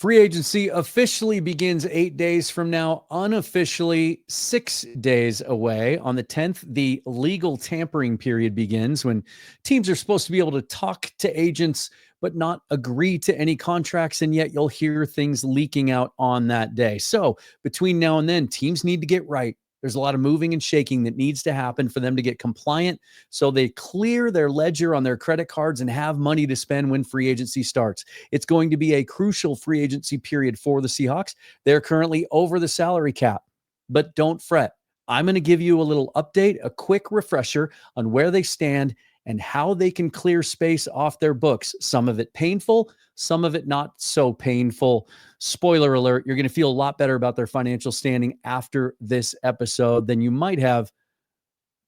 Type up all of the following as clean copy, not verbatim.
Free agency officially begins 8 days from now, unofficially 6 days away. On the 10th, the legal tampering period begins when teams are supposed to be able to talk to agents but not agree to any contracts, and yet you'll hear things leaking out on that day. So between now and then, teams need to get right. There's a lot of moving and shaking that needs to happen for them to get compliant so they clear their ledger on their credit cards and have money to spend when free agency starts. It's going to be a crucial free agency period for the Seahawks. They're currently over the salary cap, but don't fret. I'm going to give you a little update, a quick refresher on where they stand and how they can clear space off their books. Some of it painful, some of it not so painful. Spoiler alert, you're going to feel a lot better about their financial standing after this episode than you might have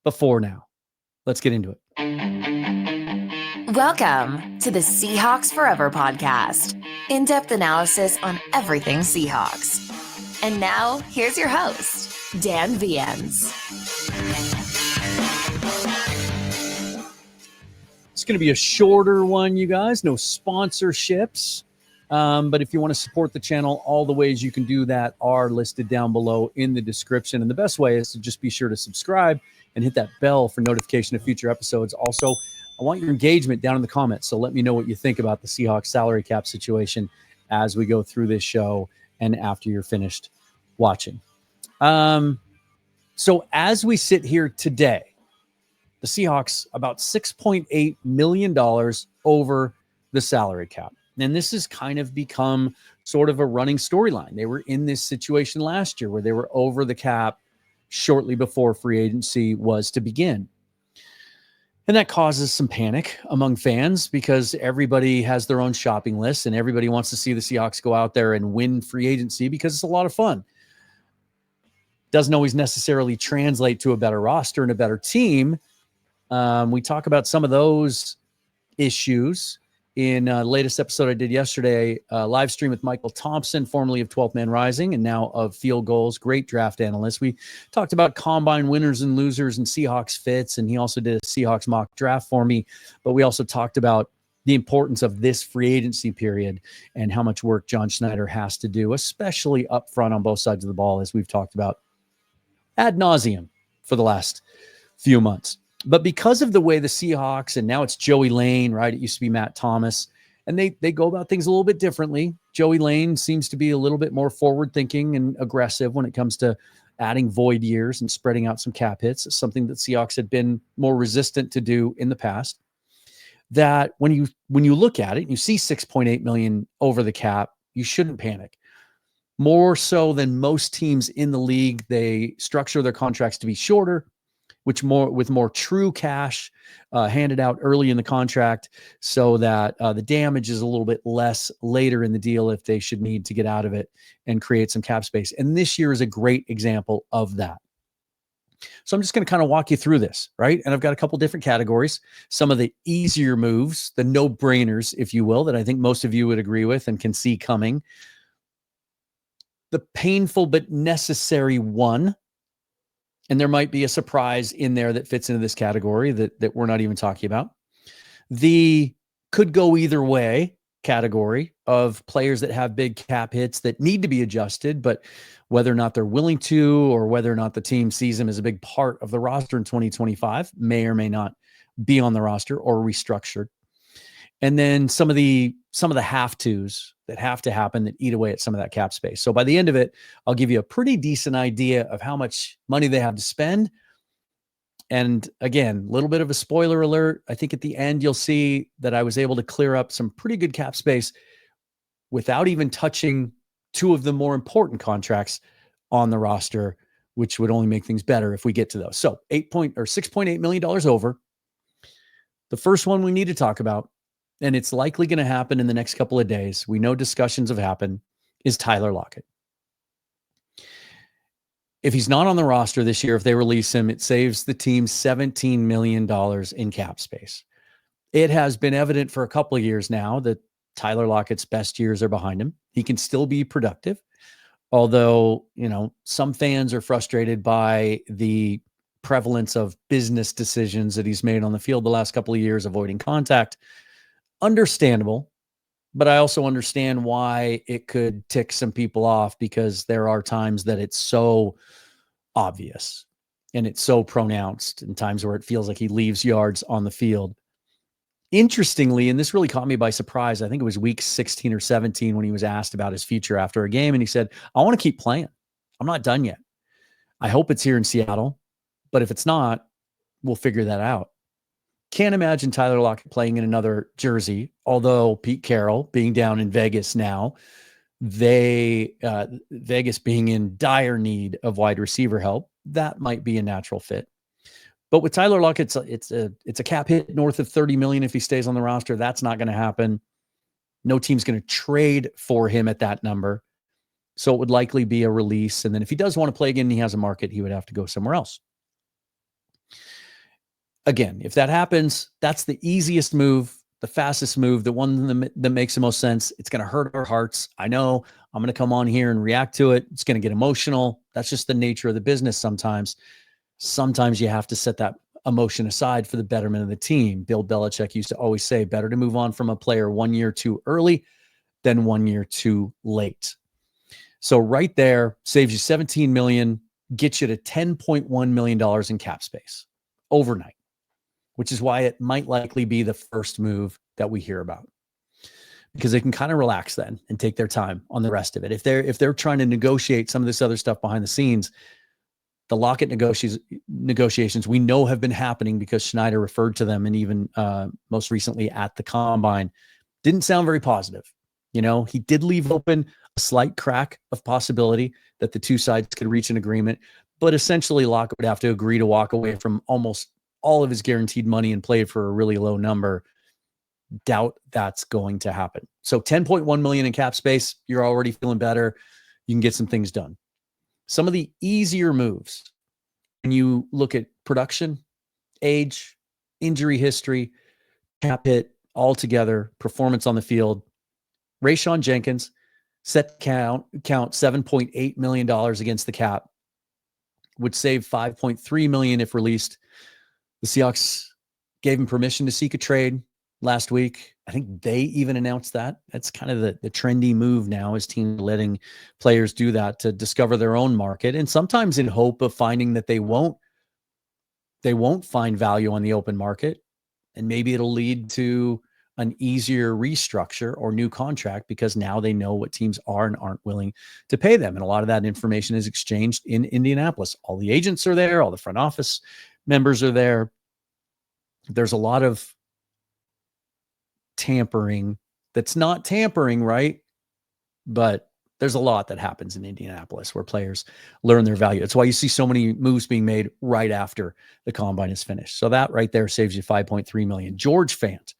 before now. Let's get into it. Welcome to the Seahawks Forever podcast. In-depth analysis on everything Seahawks. And now, here's your host, Dan Viens. It's going to be a shorter one, you guys. No sponsorships. But if you want to support the channel, all the ways you can do that are listed down below in the description. And the best way is to just be sure to subscribe and hit that bell for notification of future episodes. Also, I want your engagement down in the comments. So let me know what you think about the Seahawks salary cap situation as we go through this show and after you're finished watching. So as we sit here today, the Seahawks about $6.8 million over the salary cap. And this has kind of become sort of a running storyline. They were in this situation last year where they were over the cap shortly before free agency was to begin. And that causes some panic among fans because everybody has their own shopping list and everybody wants to see the Seahawks go out there and win free agency because it's a lot of fun. Doesn't always necessarily translate to a better roster and a better team. We talk about some of those issues in latest episode I did yesterday, live stream with Michael Thompson, formerly of 12th Man Rising and now of Field Goals, great draft analyst. We talked about combine winners and losers and Seahawks fits, and he also did a Seahawks mock draft for me. But we also talked about the importance of this free agency period and how much work John Schneider has to do, especially up front on both sides of the ball, as we've talked about ad nauseum for the last few months. But because of the way the Seahawks, and now it's Joey Lane, right? It used to be Matt Thomas, and they go about things a little bit differently. Joey Lane seems to be a little bit more forward-thinking and aggressive when it comes to adding void years and spreading out some cap hits. It's something that Seahawks had been more resistant to do in the past. That when you look at it and you see $6.8 million over the cap, you shouldn't panic. More so than most teams in the league, they structure their contracts to be shorter, with more true cash handed out early in the contract so that the damage is a little bit less later in the deal if they should need to get out of it and create some cap space. And this year is a great example of that. So I'm just going to kind of walk you through this, right? And I've got a couple different categories, some of the easier moves, the no-brainers, if you will, that I think most of you would agree with and can see coming. The painful but necessary one, and there might be a surprise in there that fits into this category that we're not even talking about. The could go either way category of players that have big cap hits that need to be adjusted, but whether or not they're willing to, or whether or not the team sees them as a big part of the roster in 2025, may or may not be on the roster or restructured. And then some of the have-tos that have to happen that eat away at some of that cap space. So by the end of it, I'll give you a pretty decent idea of how much money they have to spend. And again, a little bit of a spoiler alert. I think at the end, you'll see that I was able to clear up some pretty good cap space without even touching two of the more important contracts on the roster, which would only make things better if we get to those. So $6.8 million over. The first one we need to talk about, and it's likely going to happen in the next couple of days, we know discussions have happened, is Tyler Lockett. If he's not on the roster this year, if they release him, it saves the team $17 million in cap space. It has been evident for a couple of years now that Tyler Lockett's best years are behind him. He can still be productive, although, some fans are frustrated by the prevalence of business decisions that he's made on the field the last couple of years, avoiding contact. Understandable, But I also understand why it could tick some people off, because there are times that it's so obvious and it's so pronounced, and times where it feels like he leaves yards on the field. Interestingly, and this really caught me by surprise, I think it was week 16 or 17 when he was asked about his future after a game, and he said, I want to keep playing. I'm not done yet. I hope it's here in Seattle, but if it's not, we'll figure that out. Can't imagine Tyler Lockett playing in another jersey, although Pete Carroll being down in Vegas now, Vegas being in dire need of wide receiver help, that might be a natural fit. But with Tyler Lockett, it's a cap hit north of $30 million if he stays on the roster. That's not going to happen. No team's going to trade for him at that number. So it would likely be a release. And then if he does want to play again and he has a market, he would have to go somewhere else. Again, if that happens, that's the easiest move, the fastest move, the one that makes the most sense. It's going to hurt our hearts. I know I'm going to come on here and react to it. It's going to get emotional. That's just the nature of the business sometimes. Sometimes you have to set that emotion aside for the betterment of the team. Bill Belichick used to always say, better to move on from a player 1 year too early than 1 year too late. So right there saves you $17 million, gets you to $10.1 million in cap space overnight, which is why it might likely be the first move that we hear about, because they can kind of relax then and take their time on the rest of it. If they're trying to negotiate some of this other stuff behind the scenes, the Lockett negotiations we know have been happening because Schneider referred to them, and even most recently at the Combine, didn't sound very positive. You know, he did leave open a slight crack of possibility that the two sides could reach an agreement, but essentially Lockett would have to agree to walk away from almost all of his guaranteed money and play for a really low number. Doubt that's going to happen. So $10.1 million in cap space, you're already feeling better. You can get some things done. Some of the easier moves, when you look at production, age, injury history, cap hit altogether, performance on the field, Rayshon Jenkins set count $7.8 million against the cap, would save $5.3 million if released. The Seahawks gave him permission to seek a trade last week. I think they even announced that. That's kind of the trendy move now, is teams letting players do that to discover their own market, and sometimes in hope of finding that they won't find value on the open market, and maybe it'll lead to an easier restructure or new contract, because now they know what teams are and aren't willing to pay them. And a lot of that information is exchanged in Indianapolis. All the agents are there. All the front office members are there. There's a lot of tampering that's not tampering, right? But there's a lot that happens in Indianapolis where players learn their value. That's why you see so many moves being made right after the Combine is finished. So that right there saves you $5.3 million. George Fant,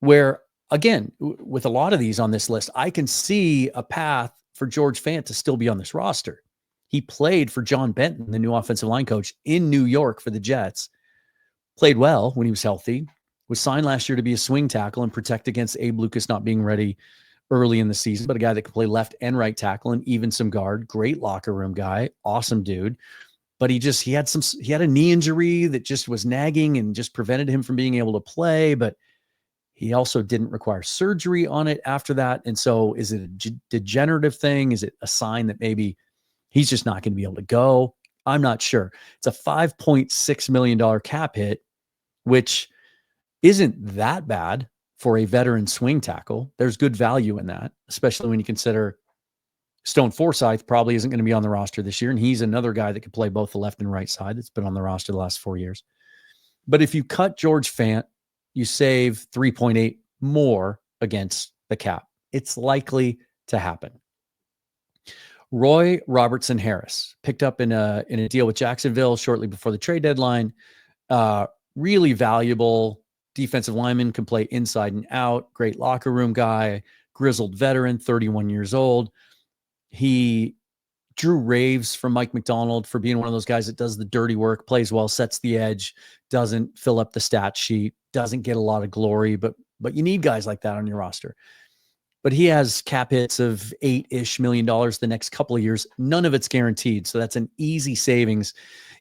where, again, with a lot of these on this list, I can see a path for George Fant to still be on this roster. He played for John Benton, the new offensive line coach in New York for the Jets, played well when he was healthy, was signed last year to be a swing tackle and protect against Abe Lucas not being ready early in the season, but a guy that could play left and right tackle and even some guard. Great locker room guy, awesome dude. But he had a knee injury that just was nagging and just prevented him from being able to play. But he also didn't require surgery on it after that. And so is it a degenerative thing? Is it a sign that maybe he's just not going to be able to go? I'm not sure. It's a $5.6 million cap hit, which isn't that bad for a veteran swing tackle. There's good value in that, especially when you consider Stone Forsythe probably isn't going to be on the roster this year. And he's another guy that could play both the left and right side that's been on the roster the last 4 years. But if you cut George Fant, you save 3.8 more against the cap. It's likely to happen. Roy Robertson Harris picked up in a deal with Jacksonville shortly before the trade deadline. Really valuable defensive lineman, can play inside and out. Great locker room guy, grizzled veteran, 31 years old. He drew raves from Mike McDonald for being one of those guys that does the dirty work, plays well, sets the edge, doesn't fill up the stat sheet, doesn't get a lot of glory, but you need guys like that on your roster. But he has cap hits of $8-ish million the next couple of years. None of it's guaranteed. So that's an easy savings.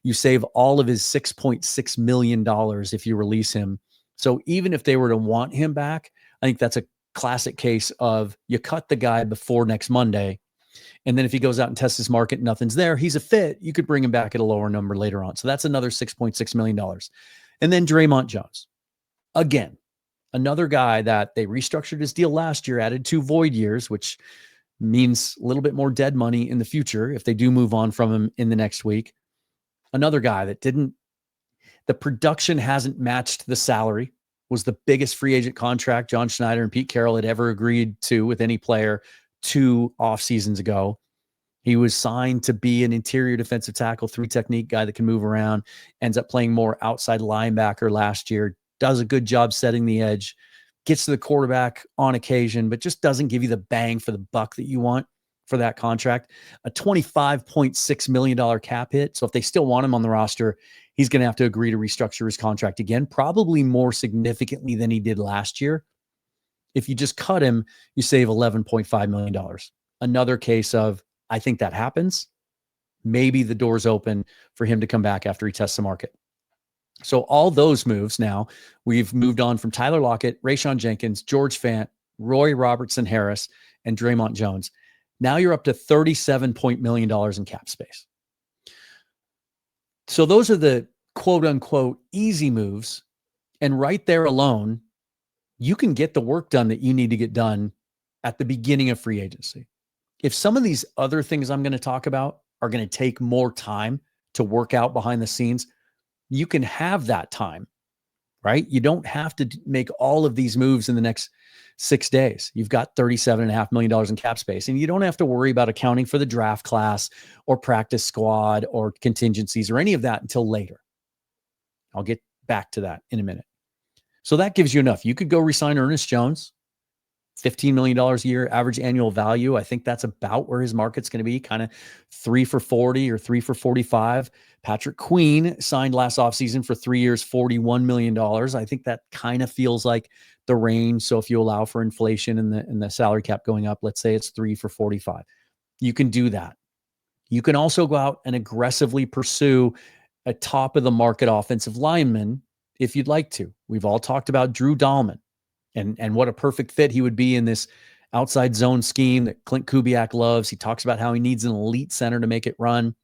You save all of his $6.6 million if you release him. So even if they were to want him back, I think that's a classic case of you cut the guy before next Monday. And then if he goes out and tests his market, nothing's there, he's a fit. You could bring him back at a lower number later on. So that's another $6.6 million. And then Draymond Jones. Again, another guy that they restructured his deal last year, added 2 void years, which means a little bit more dead money in the future if they do move on from him in the next week. Another guy that the production hasn't matched the salary, was the biggest free agent contract John Schneider and Pete Carroll had ever agreed to with any player 2 off seasons ago. He was signed to be an interior defensive tackle, 3 technique guy that can move around, ends up playing more outside linebacker last year, does a good job setting the edge, gets to the quarterback on occasion, but just doesn't give you the bang for the buck that you want for that contract. A $25.6 million cap hit. So if they still want him on the roster, he's going to have to agree to restructure his contract again, probably more significantly than he did last year. If you just cut him, you save $11.5 million. Another case of, I think that happens. Maybe the door's open for him to come back after he tests the market. So all those moves now, we've moved on from Tyler Lockett, Rayshon Jenkins, George Fant, Roy Robertson Harris, and Draymond Jones. Now you're up to $37 million in cap space. So those are the quote unquote easy moves. And right there alone, you can get the work done that you need to get done at the beginning of free agency. If some of these other things I'm going to talk about are going to take more time to work out behind the scenes, you can have that time, right? You don't have to make all of these moves in the next 6 days. You've got $37.5 million in cap space, and you don't have to worry about accounting for the draft class or practice squad or contingencies or any of that until later. I'll get back to that in a minute. So that gives you enough. You could go re-sign Ernest Jones, $15 million a year, average annual value. I think that's about where his market's going to be, kind of 3 for 40 or 3 for 45. Patrick Queen signed last offseason for 3 years, $41 million. I think that kind of feels like the range. So if you allow for inflation and the salary cap going up, let's say it's 3 for 45. You can do that. You can also go out and aggressively pursue a top of the market offensive lineman if you'd like to. We've all talked about Drew Dahlman and what a perfect fit he would be in this outside zone scheme that Clint Kubiak loves. He talks about how he needs an elite center to make it run.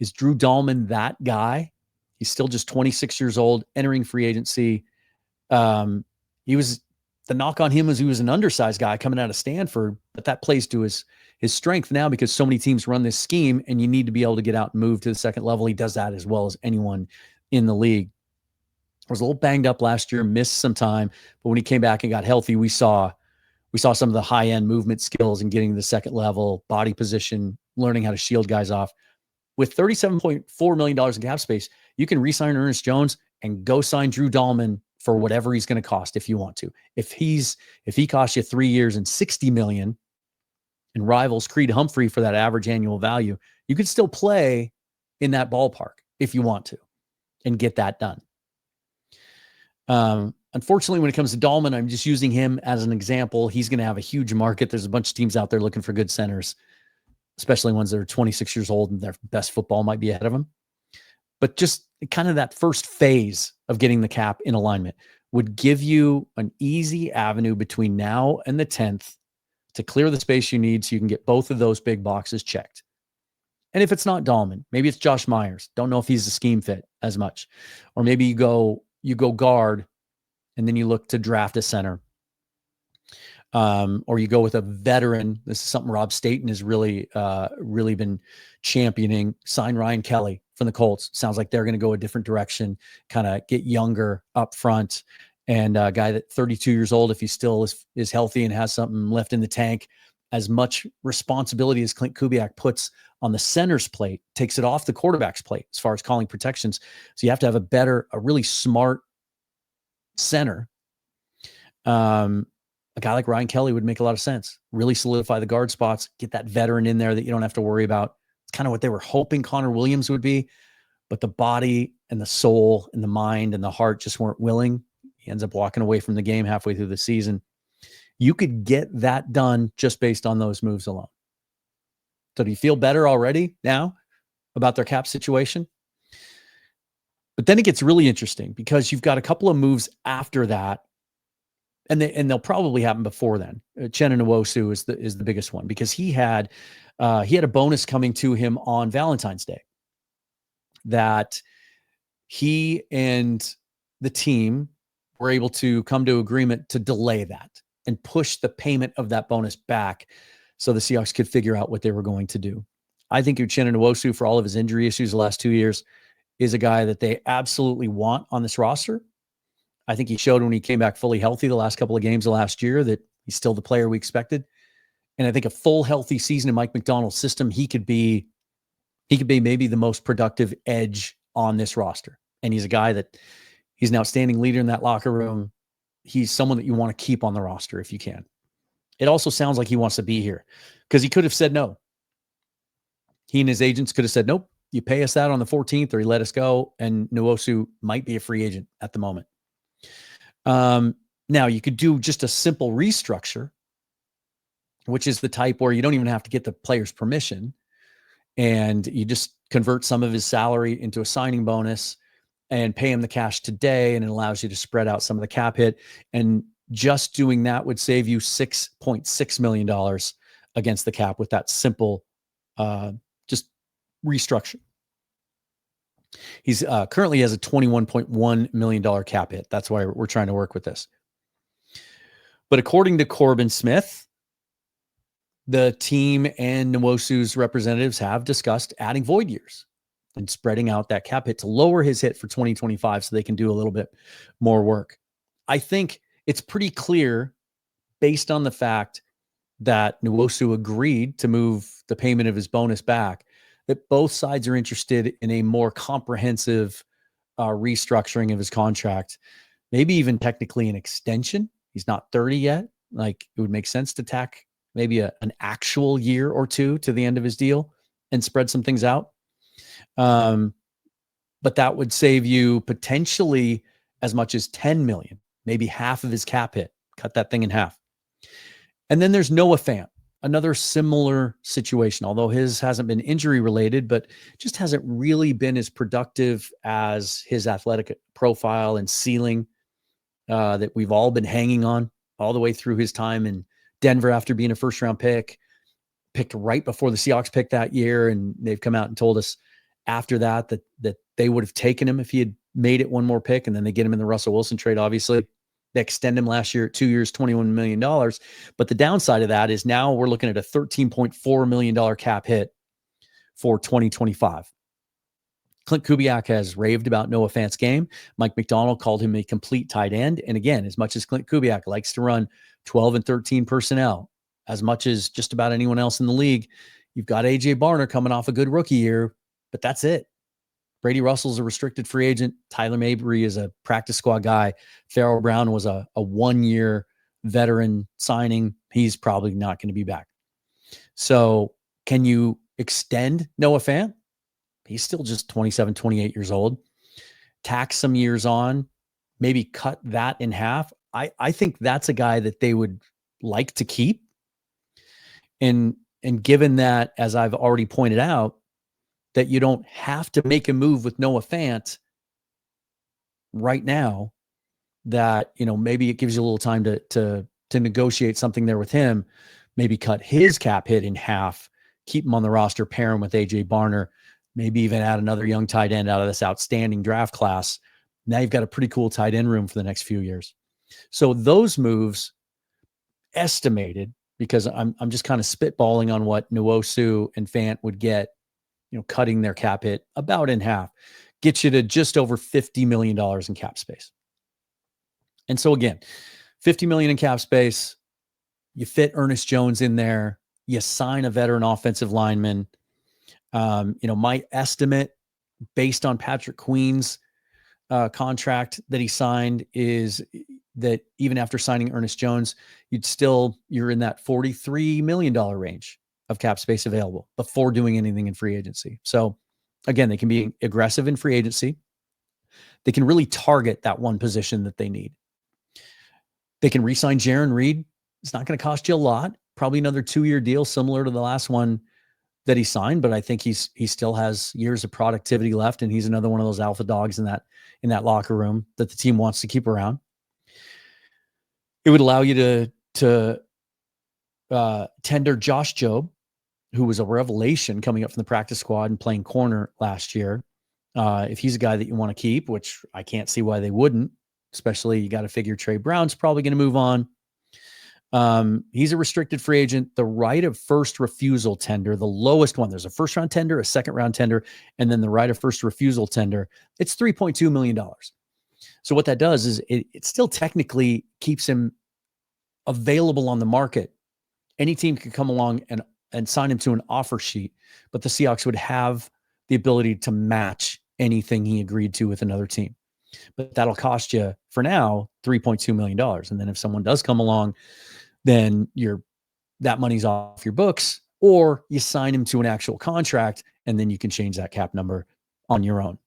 Is Drew Dahlman that guy? He's still just 26 years old, entering free agency. He was, the knock on him was he was an undersized guy coming out of Stanford, but that plays to his strength now because so many teams run this scheme and you need to be able to get out and move to the second level. He does that as well as anyone in the league. Was a little banged up last year, missed some time, but when he came back and got healthy, we saw some of the high-end movement skills and getting to the second level, body position, learning how to shield guys off. With $37.4 million in cap space, you can re-sign Ernest Jones and go sign Drew Dahlman for whatever he's going to cost if you want to. If he costs you 3 years and $60 million and rivals Creed Humphrey for that average annual value, you could still play in that ballpark if you want to and get that done. Unfortunately, when it comes to Dahlman, I'm just using him as an example. He's going to have a huge market. There's a bunch of teams out there looking for good centers, especially ones that are 26 years old and their best football might be ahead of them. But just kind of that first phase of getting the cap in alignment would give you an easy avenue between now and the 10th to clear the space you need so you can get both of those big boxes checked. And if it's not Dahlman, maybe it's Josh Myers. Don't know if he's a scheme fit as much. Or maybe you go guard and then you look to draft a center. Or you go with a veteran. This is something Rob Staten has really been championing. Sign Ryan Kelly from the Colts. Sounds like they're going to go a different direction, kind of get younger up front. And a guy that 32 years old, if he still is healthy and has something left in the tank, as much responsibility as Clint Kubiak puts on the center's plate, takes it off the quarterback's plate as far as calling protections. So you have to have a really smart center. A guy like Ryan Kelly would make a lot of sense. Really solidify the guard spots, get that veteran in there that you don't have to worry about. It's kind of what they were hoping Connor Williams would be, but the body and the soul and the mind and the heart just weren't willing. He ends up walking away from the game halfway through the season. You could get that done just based on those moves alone. So do you feel better already now about their cap situation? But then it gets really interesting because you've got a couple of moves after that. and they'll probably happen before then. Uchenna Nwosu is the biggest one, because he had a bonus coming to him on Valentine's Day that he and the team were able to come to agreement to delay that and push the payment of that bonus back so the Seahawks could figure out what they were going to do. I think Uchenna Nwosu, for all of his injury issues the last 2 years, is a guy that they absolutely want on this roster. I think he showed when he came back fully healthy the last couple of games of last year that he's still the player we expected. And I think a full healthy season in Mike Macdonald's system, he could be maybe the most productive edge on this roster. And he's a guy that he's an outstanding leader in that locker room. He's someone that you want to keep on the roster if you can. It also sounds like he wants to be here, because he could have said no. He and his agents could have said, nope, you pay us that on the 14th, or he let us go. And Nwosu might be a free agent at the moment. Now you could do just a simple restructure, which is the type where you don't even have to get the player's permission, and you just convert some of his salary into a signing bonus and pay him the cash today. And it allows you to spread out some of the cap hit. And just doing that would save you $6.6 million against the cap with that simple, just restructure. He's currently has a $21.1 million cap hit. That's why we're trying to work with this. But according to Corbin Smith, the team and Nwosu's representatives have discussed adding void years and spreading out that cap hit to lower his hit for 2025 so they can do a little bit more work. I think it's pretty clear, based on the fact that Nwosu agreed to move the payment of his bonus back, that both sides are interested in a more comprehensive restructuring of his contract, maybe even technically an extension. He's not 30 yet. Like, it would make sense to tack maybe an actual year or two to the end of his deal and spread some things out. But that would save you potentially as much as $10 million, maybe half of his cap hit. Cut that thing in half. And then there's Noah Fant, another similar situation, although his hasn't been injury related, but just hasn't really been as productive as his athletic profile and ceiling that we've all been hanging on all the way through his time in Denver after being a first round picked right before the Seahawks picked that year. And they've come out and told us after that they would have taken him if he had made it one more pick. And then they get him in the Russell Wilson trade. Obviously, they extend him last year at 2 years, $21 million. But the downside of that is now we're looking at a $13.4 million cap hit for 2025. Clint Kubiak has raved about Noah Fant's game. Mike Macdonald called him a complete tight end. And again, as much as Clint Kubiak likes to run 12 and 13 personnel, as much as just about anyone else in the league, you've got A.J. Barner coming off a good rookie year, but that's it. Brady Russell's a restricted free agent. Tyler Mabry is a practice squad guy. Farrell Brown was a 1 year veteran signing. He's probably not going to be back. So can you extend Noah Fant? He's still just 27, 28 years old. Tack some years on, maybe cut that in half. I think that's a guy that they would like to keep. And given that, as I've already pointed out, that you don't have to make a move with Noah Fant right now, that, maybe it gives you a little time to negotiate something there with him, maybe cut his cap hit in half, keep him on the roster, pair him with A.J. Barner, maybe even add another young tight end out of this outstanding draft class. Now you've got a pretty cool tight end room for the next few years. So those moves estimated, because I'm just kind of spitballing on what Nwosu and Fant would get, cutting their cap hit about in half, gets you to just over $50 million in cap space. And so again, $50 million in cap space, you fit Ernest Jones in there, you sign a veteran offensive lineman. My estimate based on Patrick Queen's contract that he signed is that even after signing Ernest Jones, you're in that $43 million range of cap space available before doing anything in free agency. So again, they can be aggressive in free agency. They can really target that one position that they need. They can re-sign Jaron Reed. It's not going to cost you a lot. Probably another 2-year deal similar to the last one that he signed, but I think he still has years of productivity left, and he's another one of those alpha dogs in that locker room that the team wants to keep around. It would allow you to tender Josh Jobe, who was a revelation coming up from the practice squad and playing corner last year. If he's a guy that you want to keep, which I can't see why they wouldn't, especially you got to figure Trey Brown's probably going to move on. He's a restricted free agent. The right of first refusal tender, the lowest one, there's a first round tender, a second round tender, and then the right of first refusal tender. It's $3.2 million. So what that does is it still technically keeps him available on the market. Any team could come along and sign him to an offer sheet, but the Seahawks would have the ability to match anything he agreed to with another team. But that'll cost you, for now, $3.2 million. And then if someone does come along, then that money's off your books, or you sign him to an actual contract, and then you can change that cap number on your own.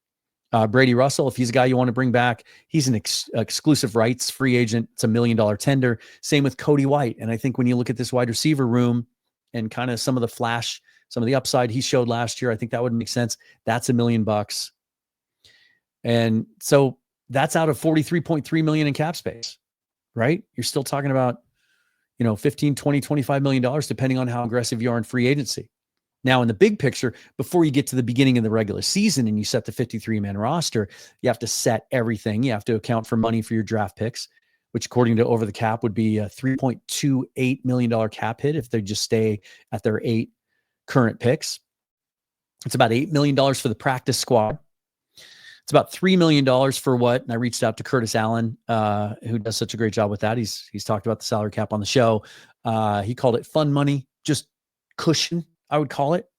Brady Russell, if he's a guy you want to bring back, he's an exclusive rights free agent. It's $1 million tender. Same with Cody White. And I think when you look at this wide receiver room and kind of some of the flash, some of the upside he showed last year, I think that would make sense. That's $1 million. And so that's out of $43.3 million in cap space, right? You're still talking about, 15, 20, $25 million, depending on how aggressive you are in free agency. Now, in the big picture, before you get to the beginning of the regular season and you set the 53-man roster, you have to set everything. You have to account for money for your draft picks, which according to Over the Cap would be a $3.28 million cap hit if they just stay at their 8 current picks. It's about $8 million for the practice squad. It's about $3 million for what, and I reached out to Curtis Allen, who does such a great job with that. He's talked about the salary cap on the show. He called it fun money, just cushion, I would call it.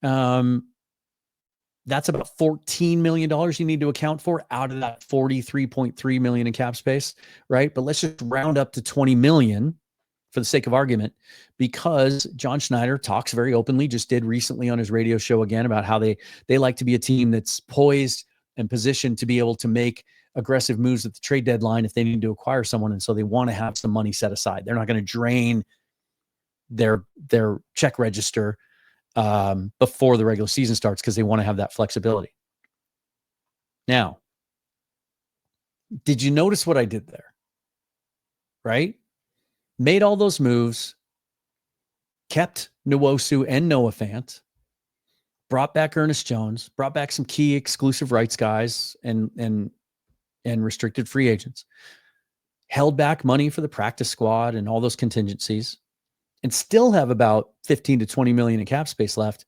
That's about $14 million you need to account for out of that $43.3 million in cap space, right? But let's just round up to $20 million for the sake of argument, because John Schneider talks very openly, just did recently on his radio show again, about how they like to be a team that's poised and positioned to be able to make aggressive moves at the trade deadline if they need to acquire someone. And so they want to have some money set aside. They're not going to drain their check register before the regular season starts, because they want to have that flexibility. Now, did you notice what I did there? Right? Made all those moves, kept Nwosu and Noah Fant, brought back Ernest Jones, brought back some key exclusive rights guys and restricted free agents, held back money for the practice squad and all those contingencies, and still have about 15 to 20 million in cap space left.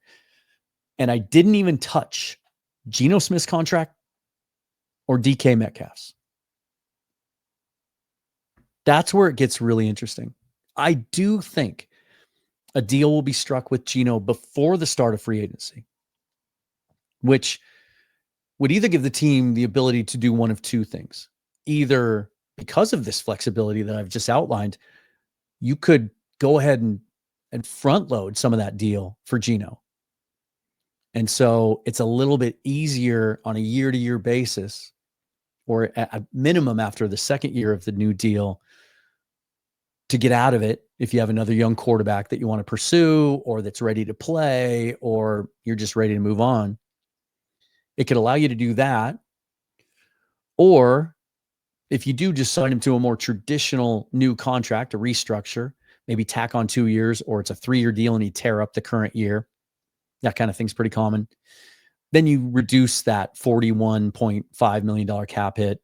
And I didn't even touch Geno Smith's contract or DK Metcalf's. That's where it gets really interesting. I do think a deal will be struck with Geno before the start of free agency, which would either give the team the ability to do one of two things. Either because of this flexibility that I've just outlined, you could go ahead and front load some of that deal for Geno. And so it's a little bit easier on a year-to-year basis, or at a minimum after the second year of the new deal, to get out of it if you have another young quarterback that you want to pursue, or that's ready to play, or you're just ready to move on. It could allow you to do that. Or if you do just sign him to a more traditional new contract, a restructure, maybe tack on 2 years, or it's a 3-year deal and you tear up the current year. That kind of thing's pretty common. Then you reduce that $41.5 million cap hit.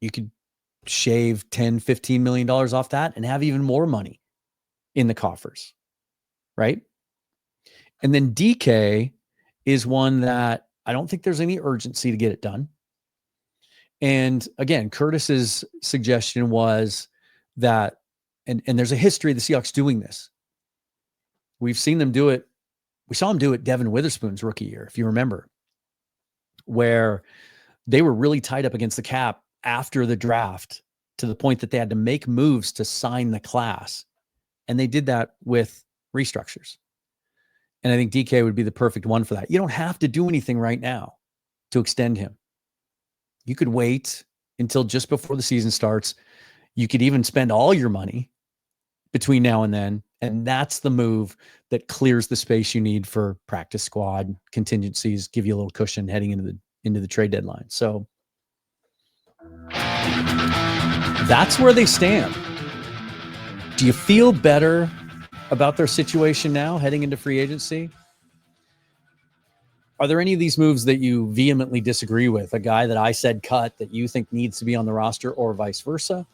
You could shave $10, $15 million off that and have even more money in the coffers, right? And then DK is one that I don't think there's any urgency to get it done. And again, Curtis's suggestion was that, and there's a history of the Seahawks doing this. We've seen them do it. We saw them do it Devin Witherspoon's rookie year, if you remember, where they were really tight up against the cap after the draft, to the point that they had to make moves to sign the class. And they did that with restructures. And I think DK would be the perfect one for that. You don't have to do anything right now to extend him. You could wait until just before the season starts. You could even spend all your money between now and then. And that's the move that clears the space you need for practice squad contingencies, give you a little cushion heading into the trade deadline. So that's where they stand. Do you feel better about their situation now heading into free agency? Are there any of these moves that you vehemently disagree with? A guy that I said cut that you think needs to be on the roster, or vice versa?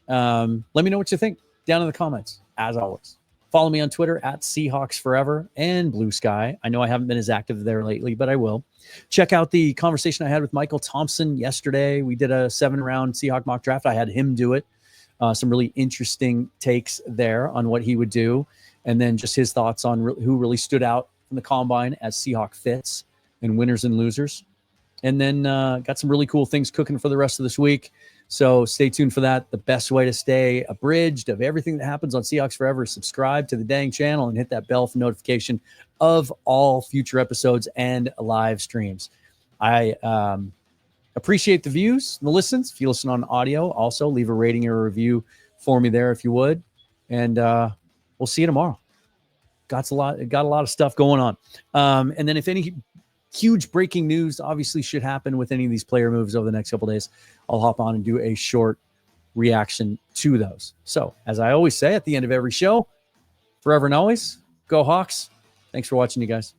Let me know what you think down in the comments, as always. Follow me on Twitter at Seahawks Forever and Blue Sky. I know I haven't been as active there lately, but I will. Check out the conversation I had with Michael Thompson yesterday. We did a 7-round Seahawk mock draft. I had him do it. Some really interesting takes there on what he would do. And then just his thoughts on who really stood out from the combine as Seahawk fits and winners and losers. And then got some really cool things cooking for the rest of this week. So stay tuned for that. The best way to stay abridged of everything that happens on Seahawks Forever is subscribe to the dang channel and hit that bell for notification of all future episodes and live streams. I appreciate the views, the listens. If you listen on audio, also leave a rating or a review for me there if you would. And we'll see you tomorrow. Got a lot of stuff going on. And then if any huge breaking news obviously should happen with any of these player moves over the next couple of days, I'll hop on and do a short reaction to those. So as I always say at the end of every show, forever and always, go Hawks. Thanks for watching, you guys.